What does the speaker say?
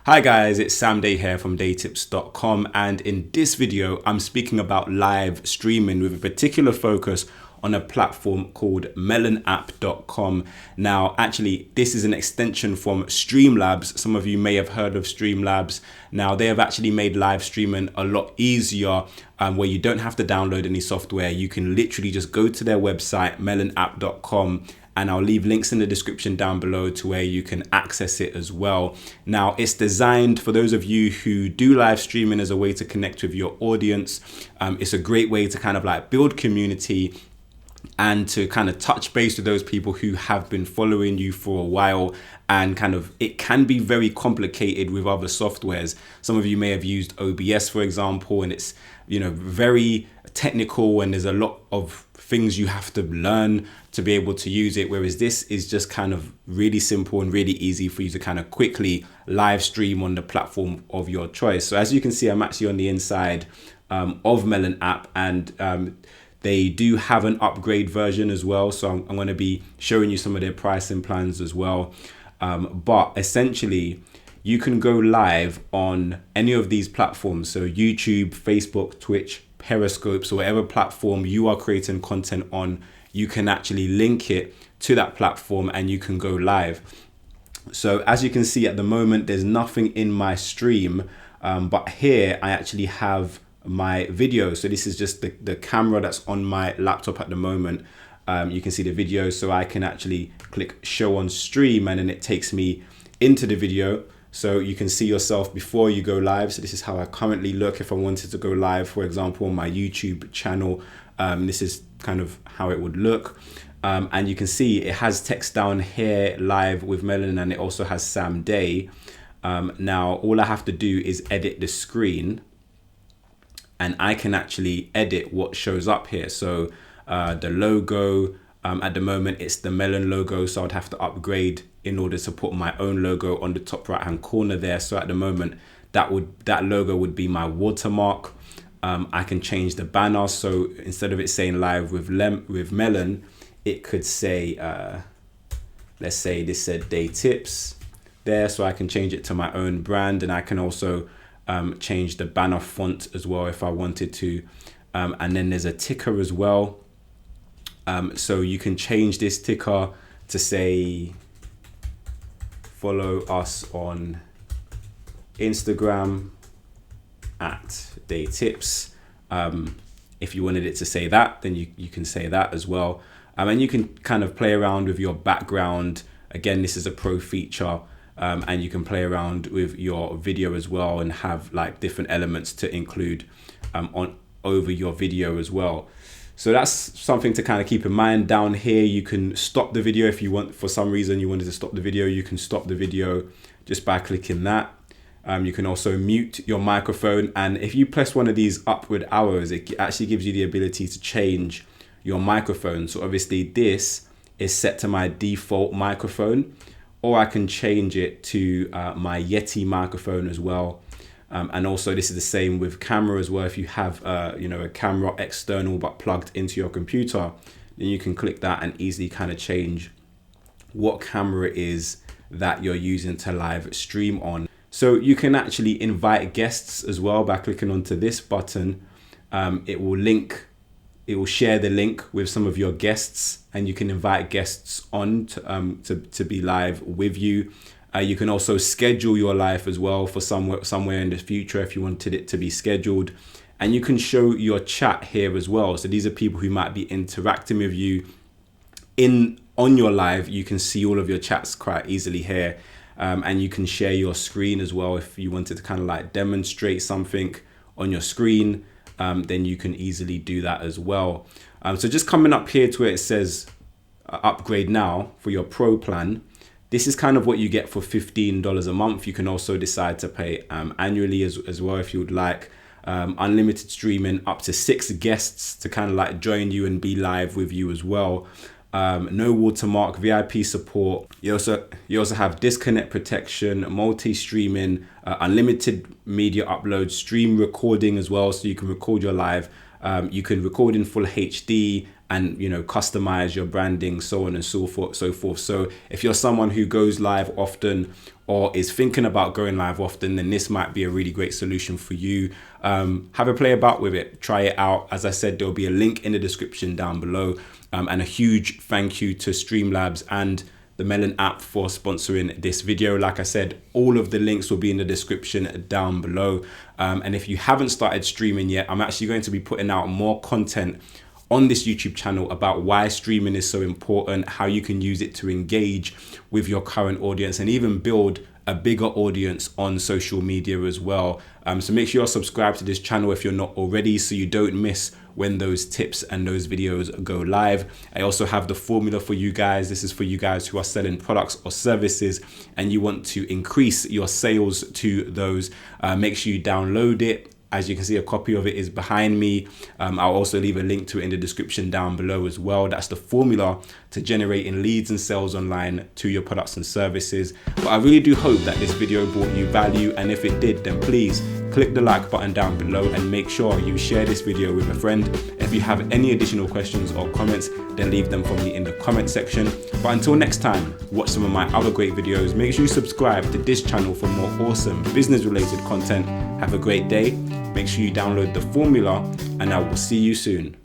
Hi guys, it's Sam Day here from daytips.com, and in this video I'm speaking about live streaming with a particular focus on a platform called melonapp.com. Now actually this is an extension from Streamlabs. Some of you may have heard of Streamlabs. Now they have actually made live streaming a lot easier, where you don't have to download any software. You can literally just go to their website melonapp.com, and I'll leave links in the description down below to where you can access it as well. Now, it's designed for those of you who do live streaming as a way to connect with your audience. It's a great way to kind of like build community and to kind of touch base with those people who have been following you for a while. And kind of, it can be very complicated with other softwares. Some of you may have used OBS, for example, and it's, very technical, and there's a lot of things you have to learn to be able to use it. Whereas this is just kind of really simple and really easy for you to kind of quickly live stream on the platform of your choice. So as you can see, I'm actually on the inside of Melon App, and they do have an upgrade version as well. So I'm going to be showing you some of their pricing plans as well. But essentially, you can go live on any of these platforms. So YouTube, Facebook, Twitch, Periscope, so whatever platform you are creating content on, you can actually link it to that platform and you can go live. So as you can see at the moment, there's nothing in my stream, but here I actually have my video. So this is just the camera that's on my laptop at the moment. You can see the video, so I can actually click show on stream, and then it takes me into the video. So you can see yourself before you go live. So this is how I currently look if I wanted to go live, for example, on my YouTube channel. This is kind of how it would look. And you can see it has text down here, live with Melon, and it also has Sam Day. Now, all I have to do is edit the screen, and I can actually edit what shows up here. So the logo, at the moment it's the Melon logo, so I'd have to upgrade in order to put my own logo on the top right hand corner there. So at the moment that logo would be my watermark. I can change the banner, so instead of it saying live with Melon, it could say let's say this said Day Tips there, so I can change it to my own brand, and I can also change the banner font as well if I wanted to. And then there's a ticker as well. So you can change this ticker to say follow us on Instagram at Day Tips. If you wanted it to say that, then you can say that as well. And you can kind of play around with your background. Again, this is a pro feature, and you can play around with your video as well and have like different elements to include over your video as well. So that's something to kind of keep in mind. Down here, you can stop the video if you want, for some reason you wanted to stop the video, you can stop the video just by clicking that. You can also mute your microphone, and if you press one of these upward arrows, it actually gives you the ability to change your microphone. So obviously this is set to my default microphone, or I can change it to my Yeti microphone as well. And also this is the same with camera as well. If you have a camera external but plugged into your computer, then you can click that and easily kind of change what camera it is that you're using to live stream on. So you can actually invite guests as well by clicking onto this button. It will share the link with some of your guests, and you can invite guests on to be live with you. You can also schedule your live as well for somewhere in the future if you wanted it to be scheduled. And you can show your chat here as well. So these are people who might be interacting with you on your live. You can see all of your chats quite easily here. And you can share your screen as well. If you wanted to kind of like demonstrate something on your screen, then you can easily do that as well. So just coming up here to where it says upgrade now for your pro plan. This is kind of what you get for $15 a month. You can also decide to pay annually as well if you would like. Unlimited streaming, up to 6 guests to kind of like join you and be live with you as well. No watermark, VIP support. You also have disconnect protection, multi-streaming, unlimited media upload, stream recording as well, so you can record your live. You can record in full HD and customize your branding, so on and so forth. So if you're someone who goes live often or is thinking about going live often, then this might be a really great solution for you. Have a play about with it, try it out. As I said, there'll be a link in the description down below, and a huge thank you to Streamlabs and the Melon app for sponsoring this video. Like I said, all of the links will be in the description down below. And if you haven't started streaming yet, I'm actually going to be putting out more content on this YouTube channel about why streaming is so important, how you can use it to engage with your current audience and even build a bigger audience on social media as well. So make sure you're subscribed to this channel if you're not already, so you don't miss when those tips and those videos go live. I also have the formula for you guys. This is for you guys who are selling products or services and you want to increase your sales to those. Make sure you download it. As you can see, a copy of it is behind me. I'll also leave a link to it in the description down below as well. That's the formula to generating leads and sales online to your products and services. But I really do hope that this video brought you value. And if it did, then please click the like button down below and make sure you share this video with a friend. If you have any additional questions or comments, then leave them for me in the comment section. But until next time, watch some of my other great videos. Make sure you subscribe to this channel for more awesome business related content. Have a great day. Make sure you download the formula and I will see you soon.